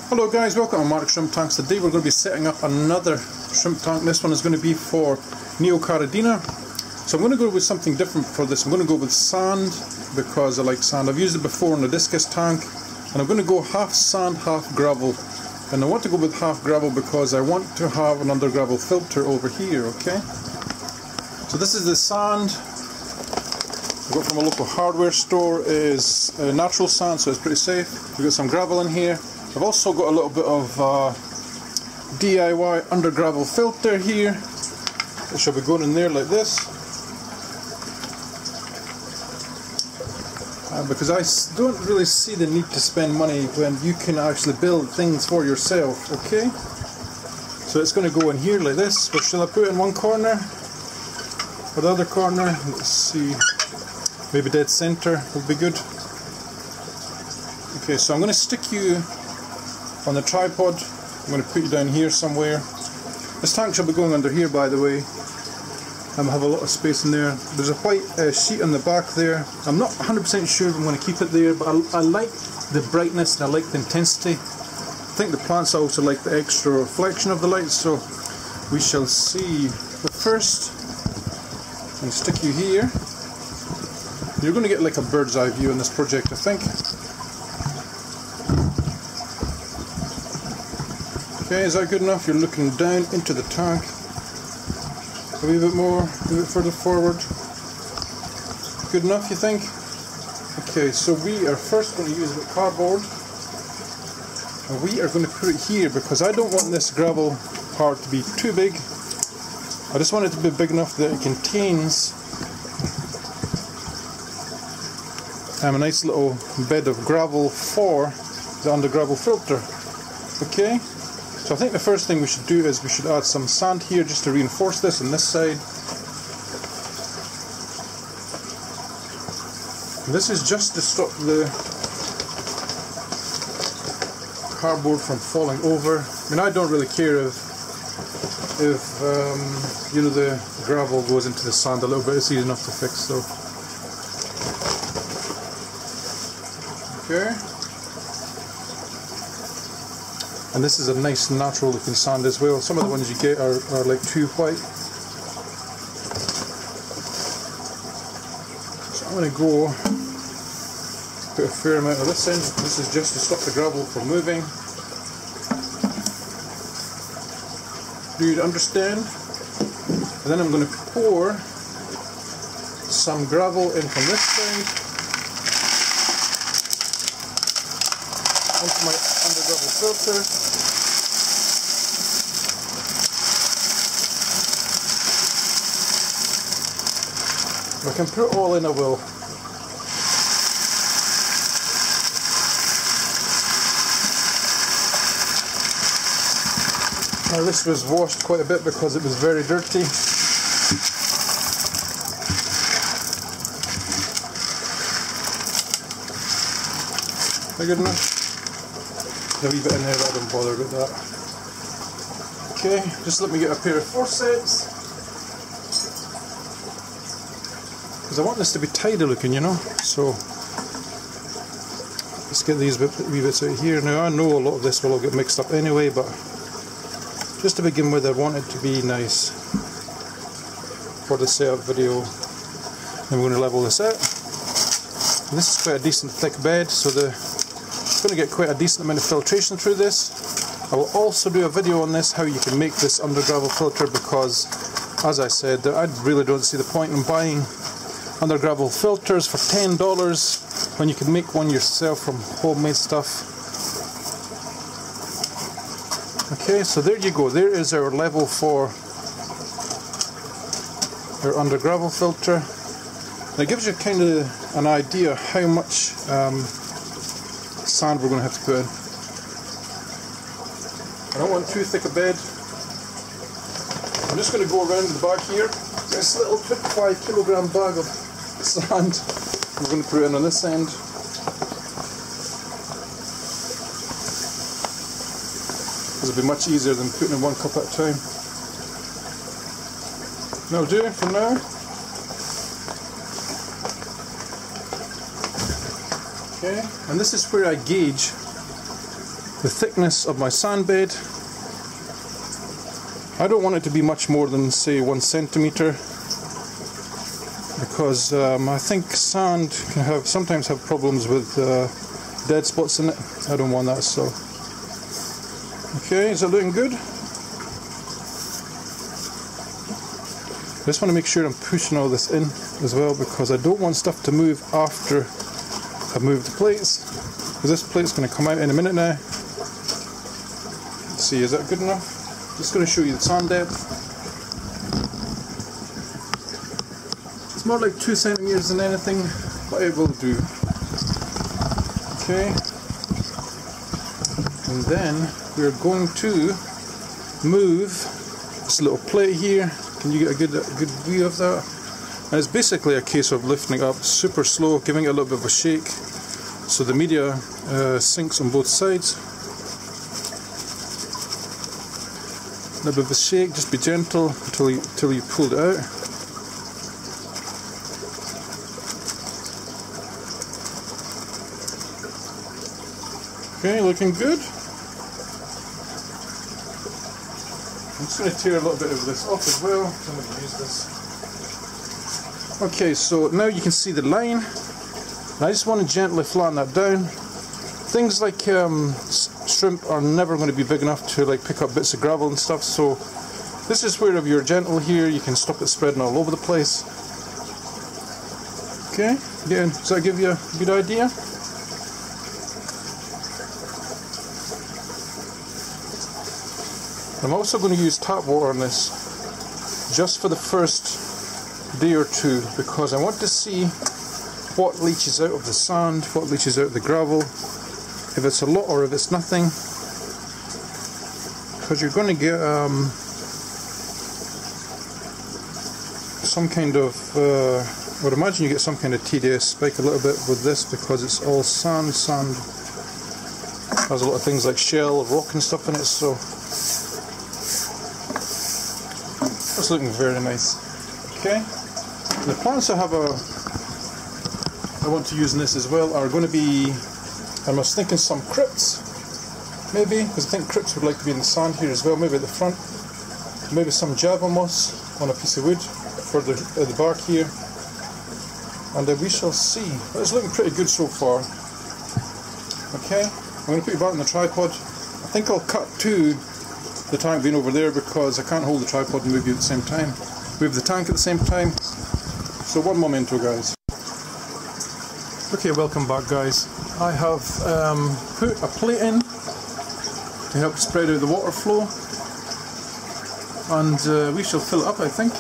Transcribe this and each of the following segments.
Hello guys, welcome to Mark's Shrimp Tanks. Today we're going to be setting up another shrimp tank. This one is going to be for Neocaridina. So I'm going to go with something different for this. I'm going to go with sand because I like sand. I've used it before in the discus tank, and I'm going to go half sand, half gravel. And I want to go with half gravel because I want to have an undergravel filter over here, okay? So this is the sand I got from a local hardware store. It is natural sand, so it's pretty safe. We've got some gravel in here. I've also got a little bit of DIY undergravel filter here. It should be going in there like this. Because I don't really see the need to spend money when you can actually build things for yourself, okay? So it's going to go in here like this. But shall I put it in one corner or the other corner? Let's see. Maybe dead center would be good. Okay, so I'm going to stick you on the tripod. I'm going to put you down here somewhere. This tank should be going under here, by the way. I have a lot of space in there. There's a white sheet on the back there. I'm not 100% sure if I'm going to keep it there, but I like the brightness and I like the intensity. I think the plants also like the extra reflection of the light, so we shall see. But first, I'm going to stick you here. You're going to get like a bird's eye view in this project, I think. Okay, is that good enough? You're looking down into the tank. A wee bit more, a bit further forward. Good enough, you think? Okay, so we are first going to use the cardboard. And we are going to put it here because I don't want this gravel part to be too big. I just want it to be big enough that it contains a nice little bed of gravel for the undergravel filter. Okay? So I think the first thing we should do is we should add some sand here just to reinforce this on this side. And this is just to stop the cardboard from falling over. I mean, I don't really care if you know, the gravel goes into the sand a little bit. It's easy enough to fix, so. Okay. And this is a nice natural looking sand as well. Some of the ones you get are like too white. So I'm going to go put a fair amount of this in. This is just to stop the gravel from moving. Do you understand? And then I'm going to pour some gravel in from this side onto my undergravel filter. If I can put it all in, I will. Now this was washed quite a bit because it was very dirty. Is that good enough? There's a wee bit in there, but I don't bother about that. Okay, just let me get a pair of forceps. Because I want this to be tidy looking, you know. So let's get these wee bits out here. Now I know a lot of this will all get mixed up anyway, but just to begin with, I want it to be nice for the setup video. Then we're going to level this out. And this is quite a decent thick bed, so it's going to get quite a decent amount of filtration through this. I will also do a video on this, how you can make this undergravel filter, because as I said, I really don't see the point in buying undergravel filters for $10 when you can make one yourself from homemade stuff. Okay, so there you go. There is our level for our undergravel filter. And it gives you kind of an idea how much sand we're going to have to put in. I don't want too thick a bed. I'm just going to go around the back here. This little 5 kilogram bag of sand. We're going to put it in on this end. This will be much easier than putting in one cup at a time. That'll do for now. Okay, and this is where I gauge the thickness of my sand bed. I don't want it to be much more than, say, 1 centimeter, because I think sand can sometimes have problems with dead spots in it. I don't want that. So, okay, is it looking good? I just want to make sure I'm pushing all this in as well, because I don't want stuff to move after I've moved the plates, because this plate's going to come out in a minute now. Let's see, is that good enough? Just going to show you the sand depth. It's more like 2 centimeters than anything, but it will do. Okay. And then we're going to move this little plate here. Can you get a good view of that? And it's basically a case of lifting it up super slow, giving it a little bit of a shake, so the media sinks on both sides. A little bit of a shake, just be gentle until you pull it out. Okay, looking good. I'm just going to tear a little bit of this off as well. I'm going to use this. Okay, so now you can see the line. I just want to gently flatten that down. Things like shrimp are never going to be big enough to like pick up bits of gravel and stuff, so this is where if you're gentle here, you can stop it spreading all over the place. Okay, again, does that give you a good idea? I'm also going to use tap water on this just for the first day or two, because I want to see what leaches out of the sand, what leaches out of the gravel, if it's a lot or if it's nothing, because you're going to get some kind of, I would imagine you get some kind of TDS spike a little bit with this, because it's all sand. Sand has a lot of things like shell, rock and stuff in it, so it's looking very nice. Okay, the plants I want to use in this as well are going to be, I was thinking some crypts, maybe, because I think crypts would like to be in the sand here as well, maybe at the front, maybe some java moss on a piece of wood for the bark here, and we shall see. It's looking pretty good so far. Okay, I'm going to put you back on the tripod. I think I'll cut to the tank being over there, because I can't hold the tripod and move you at the same time. Move the tank at the same time. So one momento, guys. Okay, welcome back, guys. I have put a plate in to help spread out the water flow, and we shall fill it up, I think.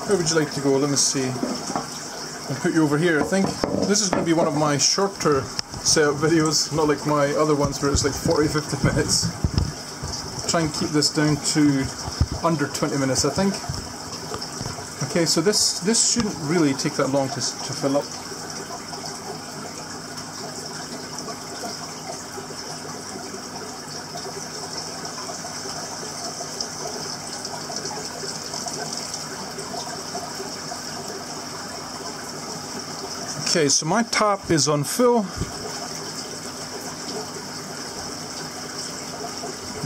Where would you like to go? Let me see. I'll put you over here, I think. This is going to be one of my shorter setup videos, not like my other ones where it's like 40-50 minutes. Try and keep this down to under 20 minutes, I think. Okay, so this shouldn't really take that long to fill up. Okay, so my tap is on full.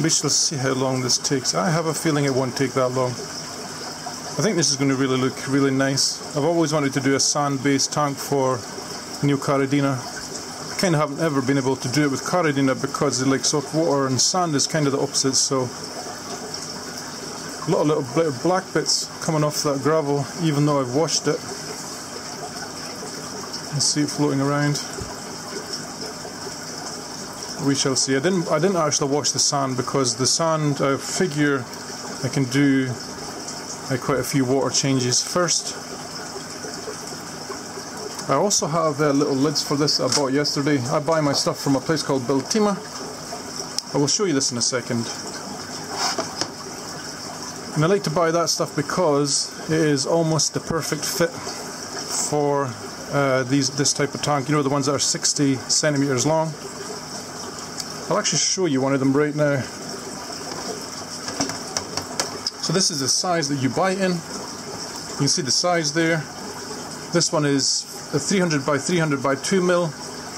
We shall see how long this takes. I have a feeling it won't take that long. I think this is going to really look really nice. I've always wanted to do a sand-based tank for Neocaridina. I kind of haven't ever been able to do it with Caridina because it likes soft water, and sand is kind of the opposite, so a lot of little black bits coming off that gravel, even though I've washed it. Let's see it floating around. We shall see. I didn't actually wash the sand, because the sand, I figure I can do quite a few water changes first. I also have little lids for this I bought yesterday. I buy my stuff from a place called Biltima. I will show you this in a second. And I like to buy that stuff because it is almost the perfect fit for this type of tank. You know, the ones that are 60 centimeters long. I'll actually show you one of them right now. So this is the size that you buy in. You can see the size there. This one is a 300 by 300 by 2 mil.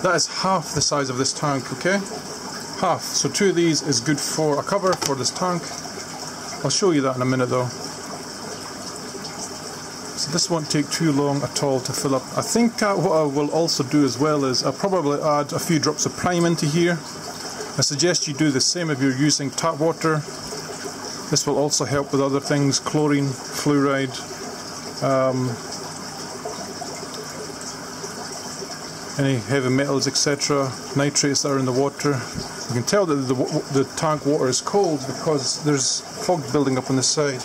That is half the size of this tank, okay? half. So 2 of these is good for a cover for this tank. I'll show you that in a minute though. So this won't take too long at all to fill up. I think what I will also do as well is I'll probably add a few drops of prime into here. I suggest you do the same if you're using tap water. This will also help with other things, chlorine, fluoride, any heavy metals, etc., nitrates that are in the water. You can tell that the tank water is cold because there's fog building up on the side.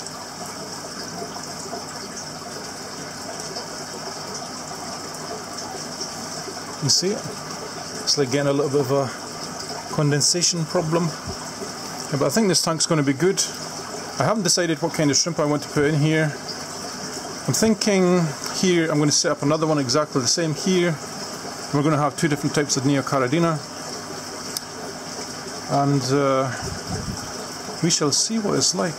You see it? It's like getting a little bit of a condensation problem. Yeah, but I think this tank's going to be good. I haven't decided what kind of shrimp I want to put in here. I'm thinking here I'm going to set up another one exactly the same here. We're going to have 2 different types of Neocaridina. And we shall see what it's like.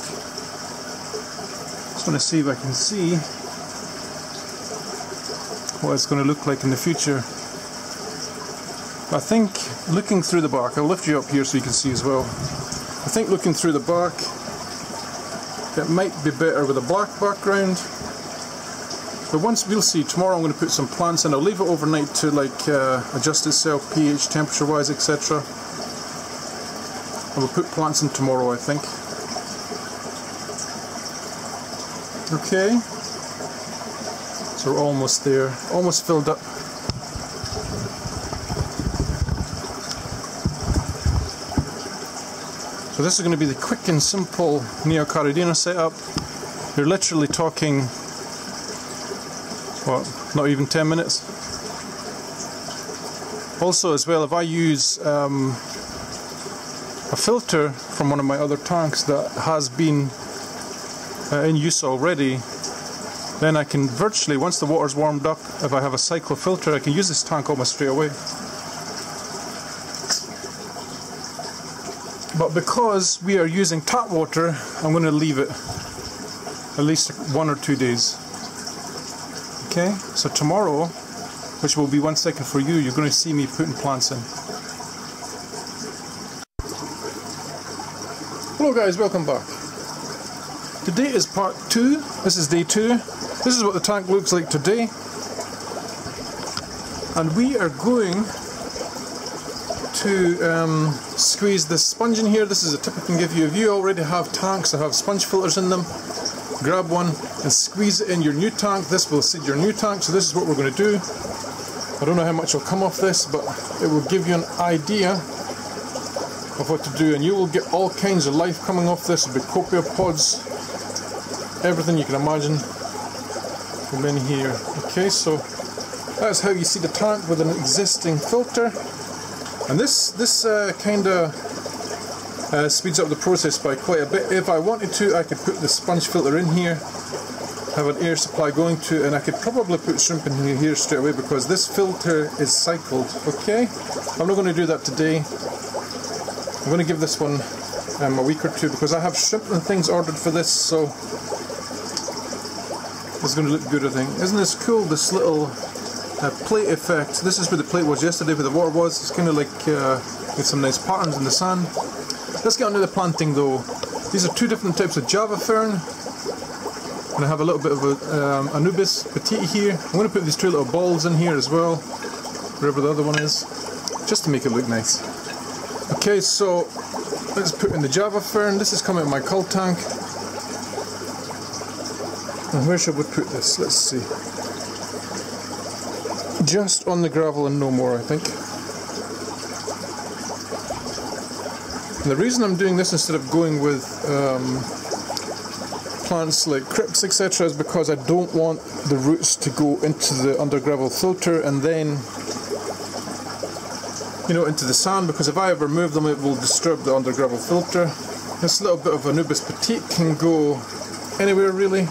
Just want to see if I can see what it's going to look like in the future. I think looking through the back, I'll lift you up here so you can see as well. I think looking through the back, it might be better with a black background. But once we'll see, tomorrow I'm going to put some plants in. I'll leave it overnight to like adjust itself, pH, temperature wise, etc. I will put plants in tomorrow, I think. Okay. So we're almost there, almost filled up. So this is going to be the quick and simple Neocaridina setup. You're literally talking, what, not even 10 minutes. Also as well, if I use a filter from one of my other tanks that has been in use already, then I can virtually, once the water's warmed up, if I have a cyclo filter, I can use this tank almost straight away. But because we are using tap water, I'm going to leave it at least 1 or 2 days. Okay, so tomorrow, which will be 1 second for you, you're going to see me putting plants in. Hello guys, welcome back. Today is part 2. This is day 2. This is what the tank looks like today. And we are going to squeeze this sponge in here. This is a tip I can give you. If you already have tanks that have sponge filters in them, grab one and squeeze it in your new tank. This will seed your new tank. So this is what we're going to do. I don't know how much will come off this, but it will give you an idea of what to do, and you will get all kinds of life coming off this. It'll be copepods, everything you can imagine from in here. Okay, so that's how you see the tank with an existing filter. And this kind of speeds up the process by quite a bit. If I wanted to, I could put the sponge filter in here, have an air supply going to, and I could probably put shrimp in here straight away because this filter is cycled. Okay, I'm not going to do that today. I'm going to give this one a week or 2 because I have shrimp and things ordered for this, so it's going to look good, I think. Isn't this cool, this little plate effect? This is where the plate was yesterday, where the water was. It's kind of like with some nice patterns in the sand. Let's get on to the planting though. These are 2 different types of Java fern. And I have a little bit of a Anubis petite here. I'm going to put these 2 little balls in here as well, wherever the other one is, just to make it look nice. Okay, so let's put in the Java fern. This is coming in my cull tank. And where should we put this? Let's see. Just on the gravel and no more, I think. And the reason I'm doing this instead of going with plants like crypts, etc., is because I don't want the roots to go into the Undergravel filter and then, you know, into the sand, because if I ever move them it will disturb the Undergravel filter. This little bit of Anubis petite can go anywhere really.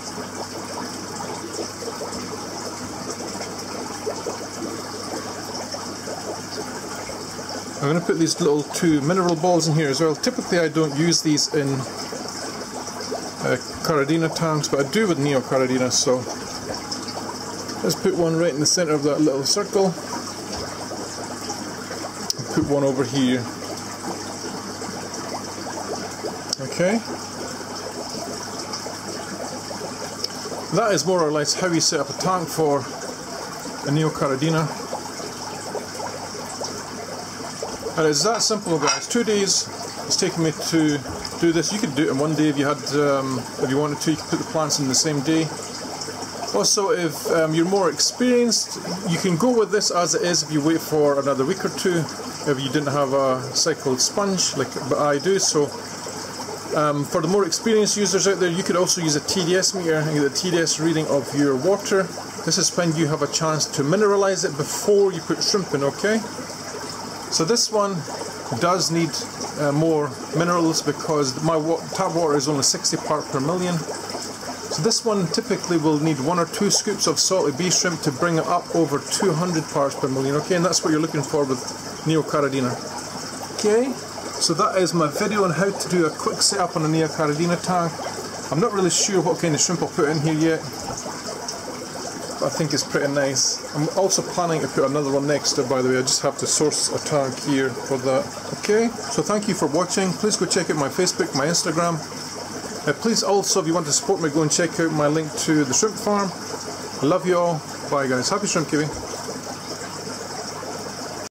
I'm going to put these little 2 mineral balls in here as well. Typically I don't use these in Caridina tanks, but I do with Neocaridina, so let's put one right in the center of that little circle. Put one over here. Okay. That is more or less how you set up a tank for a Neocaridina. And it's that simple, guys. 2 days it's taken me to do this. You could do it in 1 day if you had, if you wanted to. You could put the plants in the same day. Also, if you're more experienced, you can go with this as it is if you wait for another week or two, if you didn't have a cycled sponge like I do. So for the more experienced users out there, you could also use a TDS meter and get the TDS reading of your water. This is when you have a chance to mineralize it before you put shrimp in, okay? So this one does need more minerals because my tap water is only 60 parts per million. So this one typically will need 1 or 2 scoops of salty bay shrimp to bring it up over 200 parts per million, okay? And that's what you're looking for with Neocaridina. Okay, so that is my video on how to do a quick setup on a Neocaridina tank. I'm not really sure what kind of shrimp I'll put in here yet, but I think it's pretty nice. I'm also planning to put another one next to it, by the way. I just have to source a tank here for that. Okay, so thank you for watching. Please go check out my Facebook, my Instagram. Please also, if you want to support me, go and check out my link to the shrimp farm. I love you all. Bye guys. Happy shrimp keeping.